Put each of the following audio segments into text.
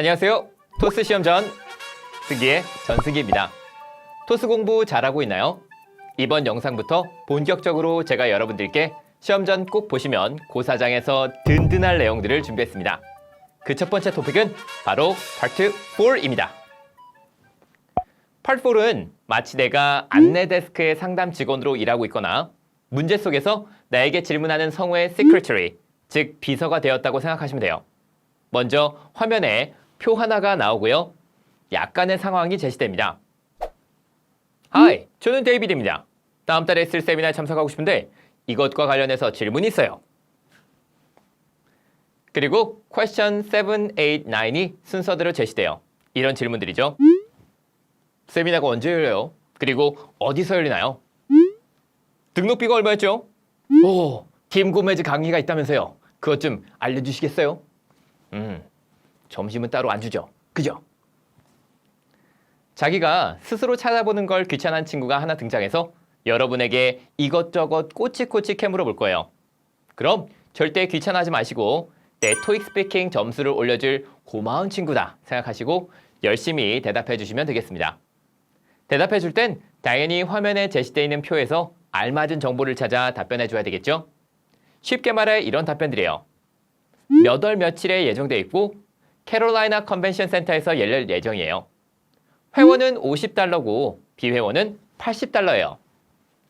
안녕하세요. 토스 시험 전 승기의 전승기입니다. 토스 공부 잘하고 있나요? 이번 영상부터 본격적으로 제가 여러분들께 시험 전 꼭 보시면 고사장에서 든든할 내용들을 준비했습니다. 그 첫 번째 토픽은 바로 파트 4입니다. 파트 4는 마치 내가 안내 데스크의 상담 직원으로 일하고 있거나 문제 속에서 나에게 질문하는 성우의 secretary, 즉 비서가 되었다고 생각하시면 돼요. 먼저 화면에 표 하나가 나오고요. 약간의 상황이 제시됩니다. 하이, 저는 데이비드입니다. 다음 달에 쓸 세미나에 참석하고 싶은데 이것과 관련해서 질문이 있어요. 그리고 question 7, 8, 9이 순서대로 제시돼요. 이런 질문들이죠. 세미나가 언제 열려요? 그리고 어디서 열리나요? 등록비가 얼마였죠? 오, 팀 구매즈 강의가 있다면서요. 그것 좀 알려주시겠어요? 점심은 따로 안 주죠. 그죠? 자기가 스스로 찾아보는 걸 귀찮아한 친구가 하나 등장해서 여러분에게 이것저것 꼬치꼬치 캐물어 볼 거예요. 그럼 절대 귀찮아하지 마시고 내 토익 스피킹 점수를 올려줄 고마운 친구다 생각하시고 열심히 대답해 주시면 되겠습니다. 대답해 줄 땐 당연히 화면에 제시되어 있는 표에서 알맞은 정보를 찾아 답변해 줘야 되겠죠? 쉽게 말해 이런 답변들이에요. 몇 월 며칠에 예정되어 있고 캐롤라이나 컨벤션 센터에서 열릴 예정이에요. 회원은 $50고 비회원은 $80예요.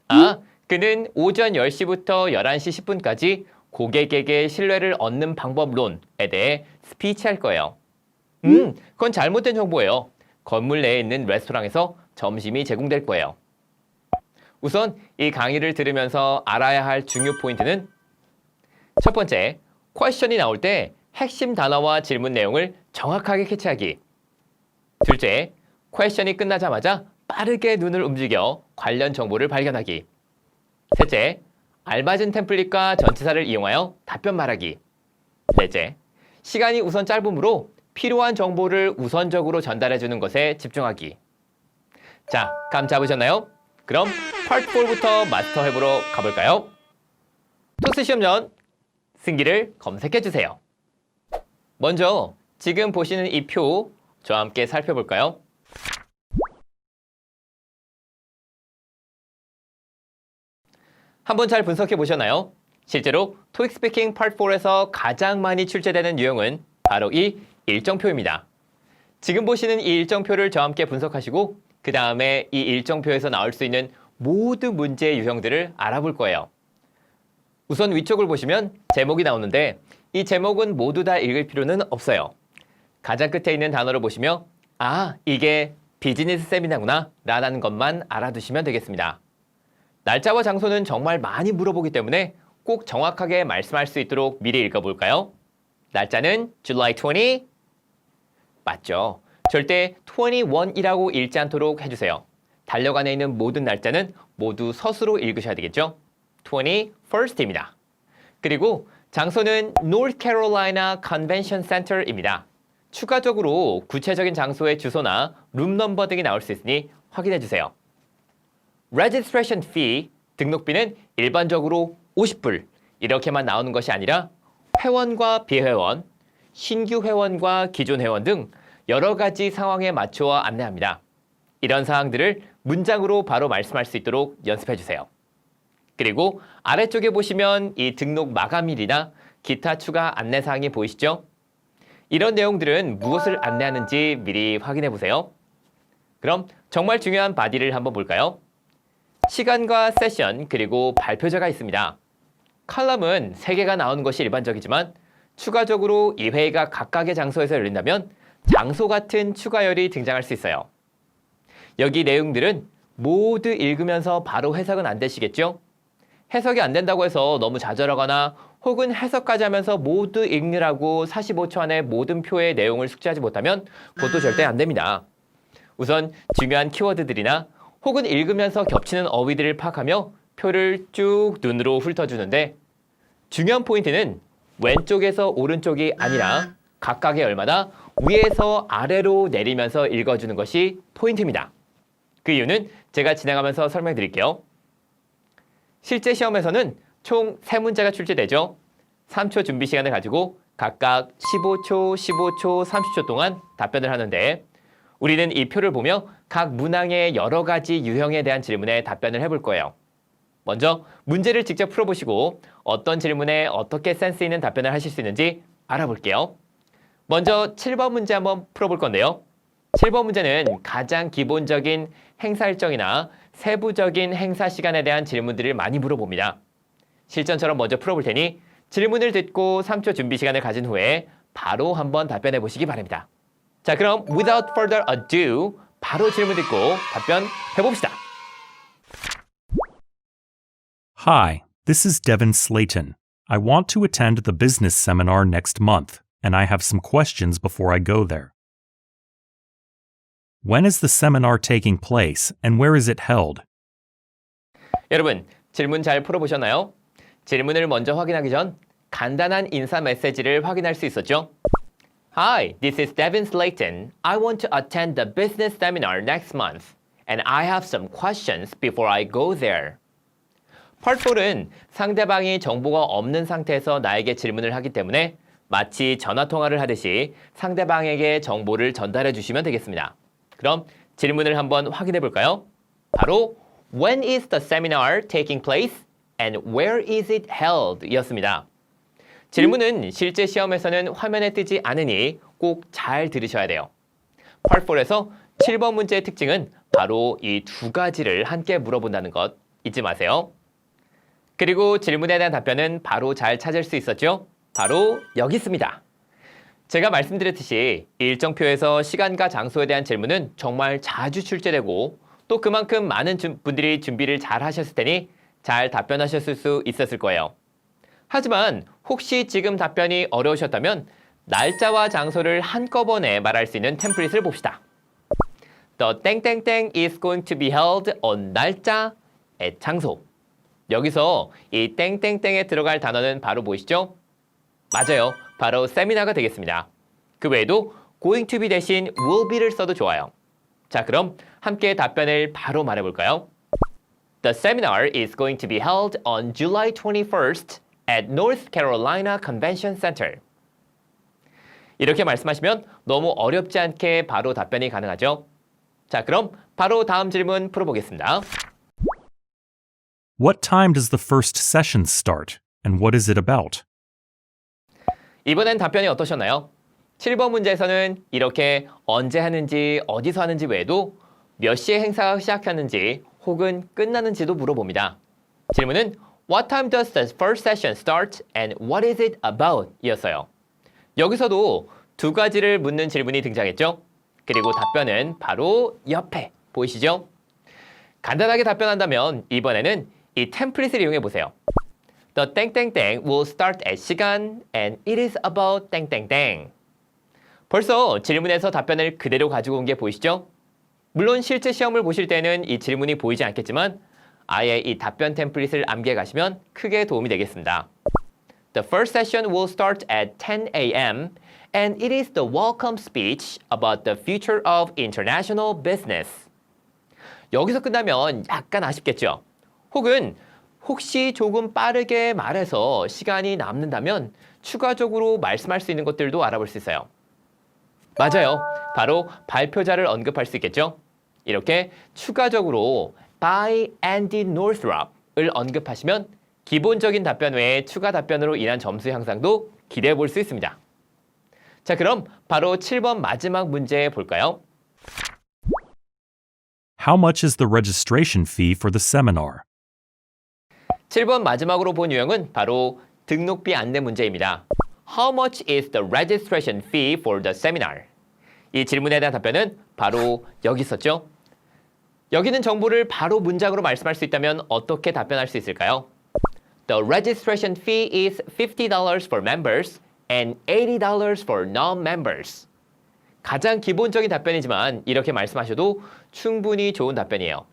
아, 그는 오전 10시부터 11시 10분까지 고객에게 신뢰를 얻는 방법론에 대해 스피치할 거예요. 그건 잘못된 정보예요. 건물 내에 있는 레스토랑에서 점심이 제공될 거예요. 우선 이 강의를 들으면서 알아야 할 중요 포인트는 첫 번째, 퀘스천이 나올 때 핵심 단어와 질문 내용을 정확하게 캐치하기. 둘째, 퀘스천이 끝나자마자 빠르게 눈을 움직여 관련 정보를 발견하기. 셋째, 알맞은 템플릿과 전치사를 이용하여 답변 말하기. 넷째, 시간이 우선 짧으므로 필요한 정보를 우선적으로 전달해주는 것에 집중하기. 자, 감 잡으셨나요? 그럼 파트 4부터 마스터해보러 가볼까요? 토스 시험 전 승기를 검색해주세요. 먼저 지금 보시는 이 표 저와 함께 살펴볼까요? 한번 잘 분석해 보셨나요? 실제로 토익 스피킹 파트 4에서 가장 많이 출제되는 유형은 바로 이 일정표입니다. 지금 보시는 이 일정표를 저와 함께 분석하시고 그 다음에 이 일정표에서 나올 수 있는 모든 문제의 유형들을 알아볼 거예요. 우선 위쪽을 보시면 제목이 나오는데 이 제목은 모두 다 읽을 필요는 없어요. 가장 끝에 있는 단어를 보시며 아, 이게 비즈니스 세미나구나 라는 것만 알아두시면 되겠습니다. 날짜와 장소는 정말 많이 물어보기 때문에 꼭 정확하게 말씀할 수 있도록 미리 읽어볼까요? 날짜는 July 20. 맞죠? 절대 21이라고 읽지 않도록 해주세요. 달력 안에 있는 모든 날짜는 모두 서술로 읽으셔야 되겠죠? 21st입니다. 그리고 장소는 North Carolina Convention Center입니다. 추가적으로 구체적인 장소의 주소나 룸 넘버 등이 나올 수 있으니 확인해 주세요. Registration fee, 등록비는 일반적으로 $50 이렇게만 나오는 것이 아니라 회원과 비회원, 신규 회원과 기존 회원 등 여러 가지 상황에 맞추어 안내합니다. 이런 사항들을 문장으로 바로 말씀할 수 있도록 연습해 주세요. 그리고 아래쪽에 보시면 이 등록 마감일이나 기타 추가 안내사항이 보이시죠? 이런 내용들은 무엇을 안내하는지 미리 확인해 보세요. 그럼 정말 중요한 바디를 한번 볼까요? 시간과 세션 그리고 발표자가 있습니다. 칼럼은 3개가 나오는 것이 일반적이지만 추가적으로 이 회의가 각각의 장소에서 열린다면 장소 같은 추가열이 등장할 수 있어요. 여기 내용들은 모두 읽으면서 바로 해석은 안 되시겠죠? 해석이 안 된다고 해서 너무 좌절하거나 혹은 해석까지 하면서 모두 읽느라고 45초 안에 모든 표의 내용을 숙지하지 못하면 그것도 절대 안 됩니다. 우선 중요한 키워드들이나 혹은 읽으면서 겹치는 어휘들을 파악하며 표를 쭉 눈으로 훑어주는데 중요한 포인트는 왼쪽에서 오른쪽이 아니라 각각의 열마다 위에서 아래로 내리면서 읽어주는 것이 포인트입니다. 그 이유는 제가 진행하면서 설명드릴게요. 실제 시험에서는 총 3문제가 출제되죠. 3초 준비 시간을 가지고 각각 15초, 15초, 30초 동안 답변을 하는데 우리는 이 표를 보며 각 문항의 여러 가지 유형에 대한 질문에 답변을 해볼 거예요. 먼저 문제를 직접 풀어보시고 어떤 질문에 어떻게 센스 있는 답변을 하실 수 있는지 알아볼게요. 먼저 7번 문제 한번 풀어볼 건데요. 7번 문제는 가장 기본적인 행사 일정이나 세부적인 행사 시간에 대한 질문들을 많이 물어봅니다. 실전처럼 먼저 풀어볼 테니 질문을 듣고 3초 준비 시간을 가진 후에 바로 한번 답변해 보시기 바랍니다. 자, 그럼 without further ado 바로 질문 듣고 답변해 봅시다. Hi, this is Devin Slayton. I want to attend the business seminar next month, and I have some questions before I go there. When is the seminar taking place, and where is it held? 여러분, 질문 잘 풀어보셨나요? 질문을 먼저 확인하기 전 간단한 인사 메시지를 확인할 수 있었죠? Hi, this is Devin Slayton. I want to attend the business seminar next month, and I have some questions before I go there. Part 4는 상대방이 정보가 없는 상태에서 나에게 질문을 하기 때문에 마치 전화통화를 하듯이 상대방에게 정보를 전달해 주시면 되겠습니다. 그럼 질문을 한번 확인해 볼까요? 바로 When is the seminar taking place? And where is it held? 이었습니다. 질문은 실제 시험에서는 화면에 뜨지 않으니 꼭 잘 들으셔야 돼요. Part 4에서 7번 문제의 특징은 바로 이 두 가지를 함께 물어본다는 것 잊지 마세요. 그리고 질문에 대한 답변은 바로 잘 찾을 수 있었죠? 바로 여기 있습니다. 제가 말씀드렸듯이 일정표에서 시간과 장소에 대한 질문은 정말 자주 출제되고 또 그만큼 많은 분들이 준비를 잘 하셨을 테니 잘 답변하셨을 수 있었을 거예요. 하지만 혹시 지금 답변이 어려우셨다면 날짜와 장소를 한꺼번에 말할 수 있는 템플릿을 봅시다. The 땡땡땡 is going to be held on 날짜, at 장소. 여기서 이 땡땡땡에 들어갈 단어는 바로 무엇이죠? 맞아요. 바로 세미나가 되겠습니다. 그 외에도 going to be 대신 will be를 써도 좋아요. 자, 그럼 함께 답변을 바로 말해볼까요? The seminar is going to be held on July 21st at North Carolina Convention Center. 이렇게 말씀하시면 너무 어렵지 않게 바로 답변이 가능하죠. 자, 그럼 바로 다음 질문 풀어보겠습니다. What time does the first session start, and what is it about? 이번엔 답변이 어떠셨나요? 7번 문제에서는 이렇게 언제 하는지, 어디서 하는지 외에도 몇 시에 행사가 시작하는지 혹은 끝나는지도 물어봅니다. 질문은 What time does the first session start and what is it about? 이었어요. 여기서도 두 가지를 묻는 질문이 등장했죠? 그리고 답변은 바로 옆에 보이시죠? 간단하게 답변한다면 이번에는 이 템플릿을 이용해 보세요. The 땡땡땡 will start at 시간 and it is about 땡땡땡. 벌써 질문에서 답변을 그대로 가지고 온 게 보이시죠? 물론 실제 시험을 보실 때는 이 질문이 보이지 않겠지만 아예 이 답변 템플릿을 암기해 가시면 크게 도움이 되겠습니다. The first session will start at 10 a.m. and it is the welcome speech about the future of international business. 여기서 끝나면 약간 아쉽겠죠? 혹은 혹시 조금 빠르게 말해서 시간이 남는다면 추가적으로 말씀할 수 있는 것들도 알아볼 수 있어요. 맞아요. 바로 발표자를 언급할 수 있겠죠? 이렇게 추가적으로 by Andy Northrop을 언급하시면 기본적인 답변 외에 추가 답변으로 인한 점수 향상도 기대해 볼 수 있습니다. 자, 그럼 바로 7번 마지막 문제 볼까요? How much is the registration fee for the seminar? 7번 마지막으로 본 유형은 바로 등록비 안내 문제입니다. How much is the registration fee for the seminar? 이 질문에 대한 답변은 바로 여기 있었죠. 여기는 정보를 바로 문장으로 말씀할 수 있다면 어떻게 답변할 수 있을까요? The registration fee is $50 for members and $80 for non-members. 가장 기본적인 답변이지만 이렇게 말씀하셔도 충분히 좋은 답변이에요.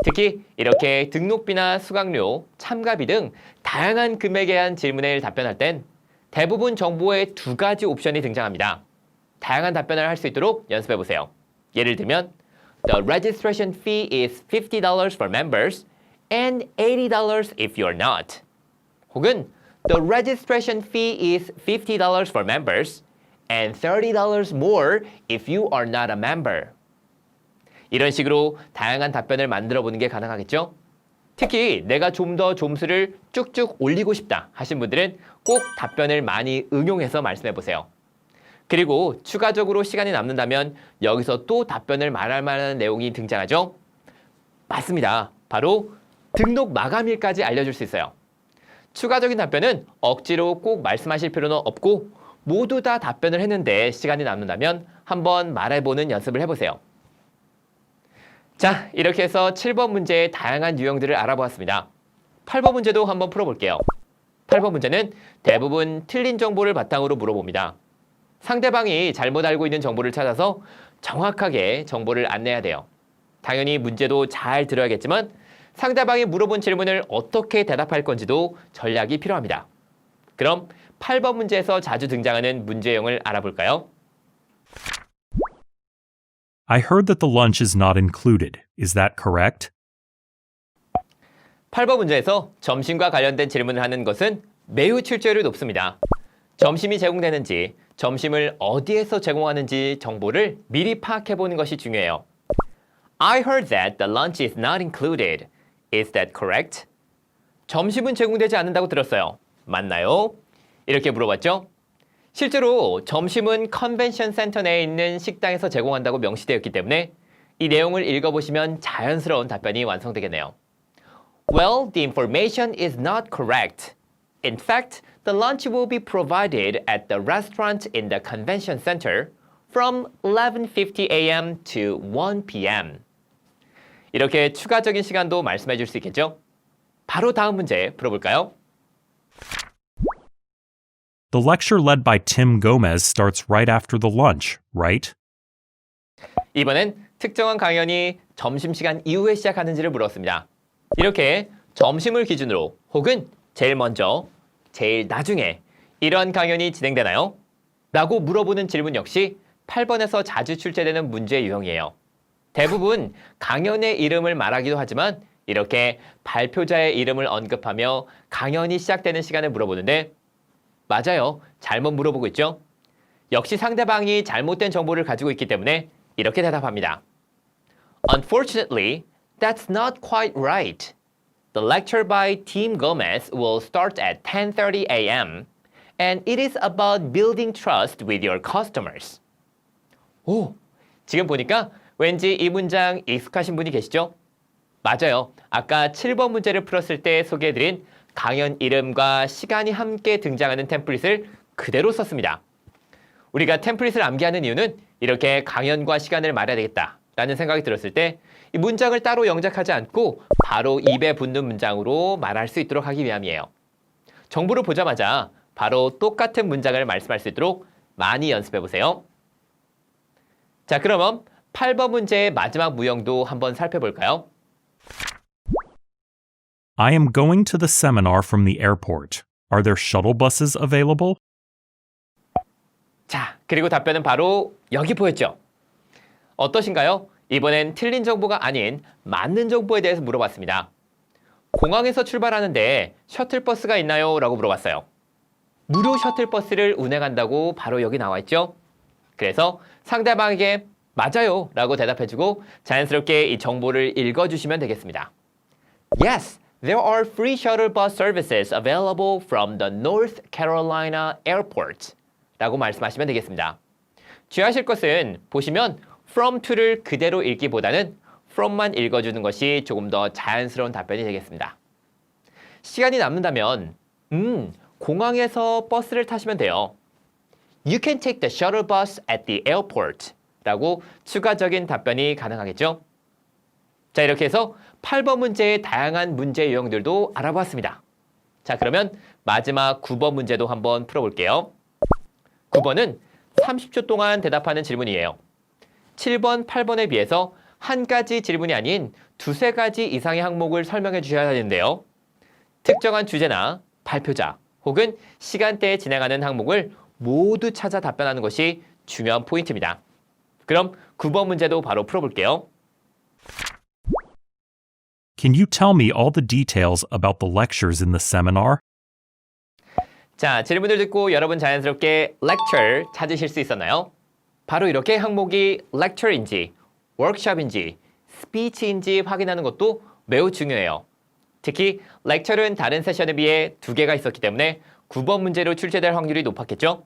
특히 이렇게 등록비나 수강료, 참가비 등 다양한 금액에 대한 질문에 답변할 땐 대부분 정보에 두 가지 옵션이 등장합니다. 다양한 답변을 할 수 있도록 연습해 보세요. 예를 들면 The registration fee is $50 for members and $80 if you're not. 혹은 The registration fee is $50 for members and $30 more if you are not a member. 이런 식으로 다양한 답변을 만들어 보는 게 가능하겠죠? 특히 내가 좀 더 점수를 쭉쭉 올리고 싶다 하신 분들은 꼭 답변을 많이 응용해서 말씀해 보세요. 그리고 추가적으로 시간이 남는다면 여기서 또 답변을 말할 만한 내용이 등장하죠? 맞습니다. 바로 등록 마감일까지 알려줄 수 있어요. 추가적인 답변은 억지로 꼭 말씀하실 필요는 없고 모두 다 답변을 했는데 시간이 남는다면 한번 말해보는 연습을 해보세요. 자, 이렇게 해서 7번 문제의 다양한 유형들을 알아보았습니다. 8번 문제도 한번 풀어볼게요. 8번 문제는 대부분 틀린 정보를 바탕으로 물어봅니다. 상대방이 잘못 알고 있는 정보를 찾아서 정확하게 정보를 안내해야 돼요. 당연히 문제도 잘 들어야겠지만 상대방이 물어본 질문을 어떻게 대답할 건지도 전략이 필요합니다. 그럼 8번 문제에서 자주 등장하는 문제형을 알아볼까요? I heard that the lunch is not included. Is that correct? 8번 문제에서 점심과 관련된 질문을 하는 것은 매우 출제율이 높습니다. 점심이 제공되는지, 점심을 어디에서 제공하는지 정보를 미리 파악해보는 것이 중요해요. I heard that the lunch is not included. Is that correct? 점심은 제공되지 않는다고 들었어요. 맞나요? 이렇게 물어봤죠? 실제로 점심은 컨벤션 센터 내에 있는 식당에서 제공한다고 명시되었기 때문에 이 내용을 읽어보시면 자연스러운 답변이 완성되겠네요. Well, the information is not correct. In fact, the lunch will be provided at the restaurant in the convention center from 11:50 a.m. to 1 p.m. 이렇게 추가적인 시간도 말씀해 줄 수 있겠죠? 바로 다음 문제 풀어볼까요? The lecture led by Tim Gomez starts right after the lunch, right? 이번엔 특정한 강연이 점심시간 이후에 시작하는지를 물었습니다. 이렇게 점심을 기준으로 혹은 제일 먼저, 제일 나중에 이런 강연이 진행되나요? 라고 물어보는 질문 역시 8번에서 자주 출제되는 문제 유형이에요. 대부분 강연의 이름을 말하기도 하지만 이렇게 발표자의 이름을 언급하며 강연이 시작되는 시간을 물어보는데 맞아요. 잘못 물어보고 있죠? 역시 상대방이 잘못된 정보를 가지고 있기 때문에 이렇게 대답합니다. Unfortunately, that's not quite right. The lecture by Tim Gomez will start at 10:30 a.m. and it is about building trust with your customers. 오, 지금 보니까 왠지 이 문장 익숙하신 분이 계시죠? 맞아요. 아까 7번 문제를 풀었을 때 소개해드린 강연 이름과 시간이 함께 등장하는 템플릿을 그대로 썼습니다. 우리가 템플릿을 암기하는 이유는 이렇게 강연과 시간을 말해야 되겠다라는 생각이 들었을 때 이 문장을 따로 영작하지 않고 바로 입에 붙는 문장으로 말할 수 있도록 하기 위함이에요. 정보를 보자마자 바로 똑같은 문장을 말씀할 수 있도록 많이 연습해 보세요. 자, 그러면 8번 문제의 마지막 무형도 한번 살펴볼까요? I am going to the seminar from the airport. Are there shuttle buses available? 자, 그리고 답변은 바로 여기 보였죠? 어떠신가요? 이번엔 틀린 정보가 아닌 맞는 정보에 대해서 물어봤습니다. 공항에서 출발하는데 셔틀버스가 있나요? 라고 물어봤어요. 무료 셔틀버스를 운행한다고 바로 여기 나와 있죠? 그래서 상대방에게 맞아요 라고 대답해주고 자연스럽게 이 정보를 읽어주시면 되겠습니다. Yes, there are free shuttle bus services available from the North Carolina airport 라고 말씀하시면 되겠습니다. 주의하실 것은 보시면 from to를 그대로 읽기보다는 from만 읽어주는 것이 조금 더 자연스러운 답변이 되겠습니다. 시간이 남는다면 공항에서 버스를 타시면 돼요. You can take the shuttle bus at the airport 라고 추가적인 답변이 가능하겠죠? 자, 이렇게 해서 8번 문제의 다양한 문제 유형들도 알아보았습니다. 자, 그러면 마지막 9번 문제도 한번 풀어볼게요. 9번은 30초 동안 대답하는 질문이에요. 7번, 8번에 비해서 한 가지 질문이 아닌 두세 가지 이상의 항목을 설명해 주셔야 하는데요. 특정한 주제나 발표자 혹은 시간대에 진행하는 항목을 모두 찾아 답변하는 것이 중요한 포인트입니다. 그럼 9번 문제도 바로 풀어볼게요. Can you tell me all the details about the lectures in the seminar? 자, 질문을 듣고 여러분 자연스럽게 lecture 찾으실 수 있었나요? 바로 이렇게 항목이 lecture인지, workshop인지, speech인지 확인하는 것도 매우 중요해요. 특히 lecture는 다른 세션에 비해 2개가 있었기 때문에 9번 문제로 출제될 확률이 높았겠죠?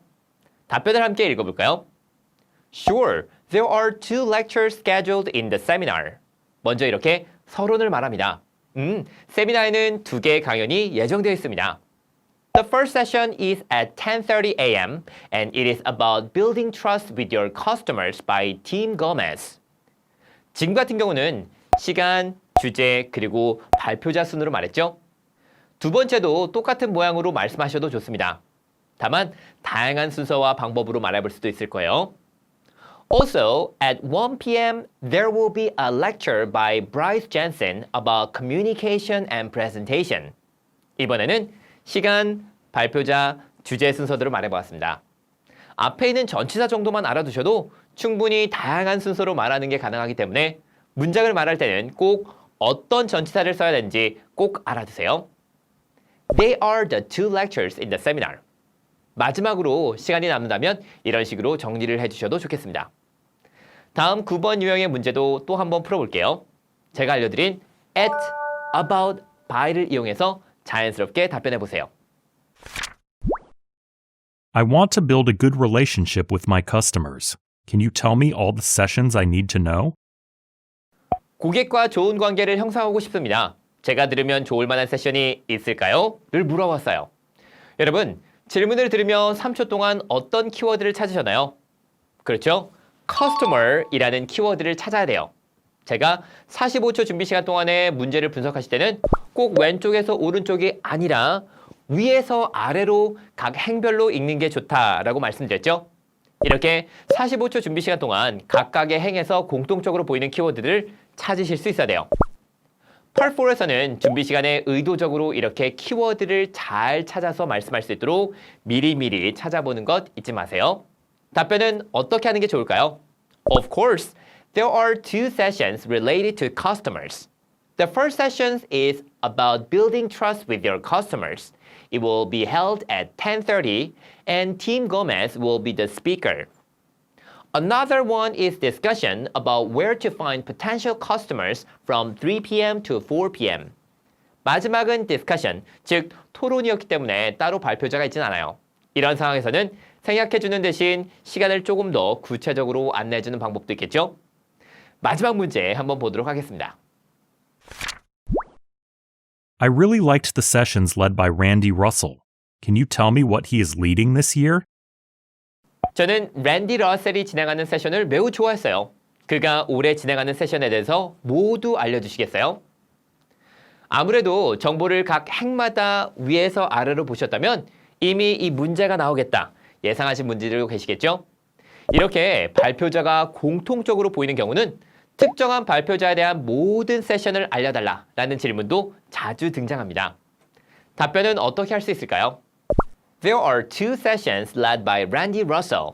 답변을 함께 읽어볼까요? Sure, there are 2 lectures scheduled in the seminar. 먼저 이렇게 서론을 말합니다. 세미나에는 2개의 강연이 예정되어 있습니다. The first session is at 10:30 a.m. and it is about building trust with your customers by Tim Gomez. 지금 같은 경우는 시간, 주제, 그리고 발표자 순으로 말했죠. 두 번째도 똑같은 모양으로 말씀하셔도 좋습니다. 다만 다양한 순서와 방법으로 말해볼 수도 있을 거예요. Also, at 1 p.m., there will be a lecture by Bryce Jensen about communication and presentation. 이번에는 시간, 발표자, 주제 순서대로 말해보았습니다. 앞에 있는 전치사 정도만 알아두셔도 충분히 다양한 순서로 말하는 게 가능하기 때문에 문장을 말할 때는 꼭 어떤 전치사를 써야 되는지 꼭 알아두세요. They are the 2 lectures in the seminar. 마지막으로 시간이 남는다면 이런 식으로 정리를 해주셔도 좋겠습니다. 다음 9번 유형의 문제도 또 한번 풀어볼게요. 제가 알려드린 at, about, by를 이용해서 자연스럽게 답변해보세요. I want to build a good relationship with my customers. Can you tell me all the sessions I need to know? 고객과 좋은 관계를 형성하고 싶습니다. 제가 들으면 좋을 만한 세션이 있을까요? 를 물어봤어요. 여러분, 질문을 들으며 3초 동안 어떤 키워드를 찾으셨나요? 그렇죠? customer이라는 키워드를 찾아야 돼요. 제가 45초 준비 시간 동안에 문제를 분석하실 때는 꼭 왼쪽에서 오른쪽이 아니라 위에서 아래로 각 행별로 읽는 게 좋다라고 말씀드렸죠? 이렇게 45초 준비 시간 동안 각각의 행에서 공통적으로 보이는 키워드를 찾으실 수 있어야 돼요. Part 4에서는 준비 시간에 의도적으로 이렇게 키워드를 잘 찾아서 말씀할 수 있도록 미리미리 찾아보는 것 잊지 마세요. 답변은 어떻게 하는 게 좋을까요? Of course, there are 2 sessions related to customers. The first session is about building trust with your customers. It will be held at 10:30 and Tim Gomez will be the speaker. Another one is discussion about where to find potential customers from 3 p.m. to 4 p.m. 마지막은 discussion, 즉 토론이었기 때문에 따로 발표자가 있진 않아요. 이런 상황에서는 생략해주는 대신 시간을 조금 더 구체적으로 안내해주는 방법도 있겠죠? 마지막 문제 한번 보도록 하겠습니다. I really liked the sessions led by Randy Russell. Can you tell me what he is leading this year? 저는 랜디 러셀이 진행하는 세션을 매우 좋아했어요. 그가 올해 진행하는 세션에 대해서 모두 알려주시겠어요? 아무래도 정보를 각 행마다 위에서 아래로 보셨다면 이미 이 문제가 나오겠다 예상하신 분들도 계시겠죠? 이렇게 발표자가 공통적으로 보이는 경우는 특정한 발표자에 대한 모든 세션을 알려달라라는 질문도 자주 등장합니다. 답변은 어떻게 할 수 있을까요? There are 2 sessions led by Randy Russell.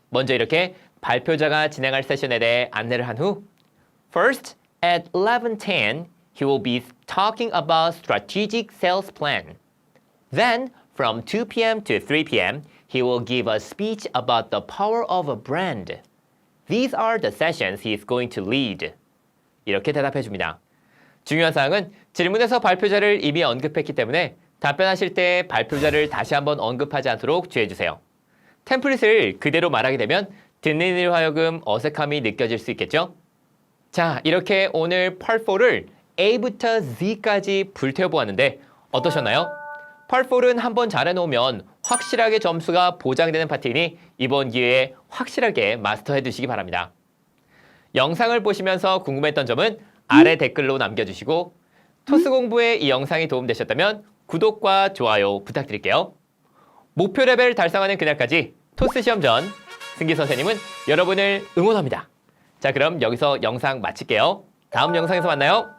먼저 이렇게 발표자가 진행할 세션에 대해 안내를 한 후 First, at 11:10, he will be talking about strategic sales plan. Then, from 2 p.m. to 3 p.m., he will give a speech about the power of a brand. These are the sessions he is going to lead. 이렇게 대답해 줍니다. 중요한 사항은 질문에서 발표자를 이미 언급했기 때문에 답변하실 때 발표자를 다시 한번 언급하지 않도록 주의해 주세요. 템플릿을 그대로 말하게 되면 듣는 이를 하여금 어색함이 느껴질 수 있겠죠? 자, 이렇게 오늘 Part 4를 A부터 Z까지 불태워보았는데 어떠셨나요? Part 4는 한번 잘해놓으면 확실하게 점수가 보장되는 파트이니 이번 기회에 확실하게 마스터해 두시기 바랍니다. 영상을 보시면서 궁금했던 점은 아래 댓글로 남겨주시고 토스 공부에 이 영상이 도움되셨다면 구독과 좋아요 부탁드릴게요. 목표 레벨 달성하는 그날까지 토스 시험 전 승기 선생님은 여러분을 응원합니다. 자, 그럼 여기서 영상 마칠게요. 다음 영상에서 만나요.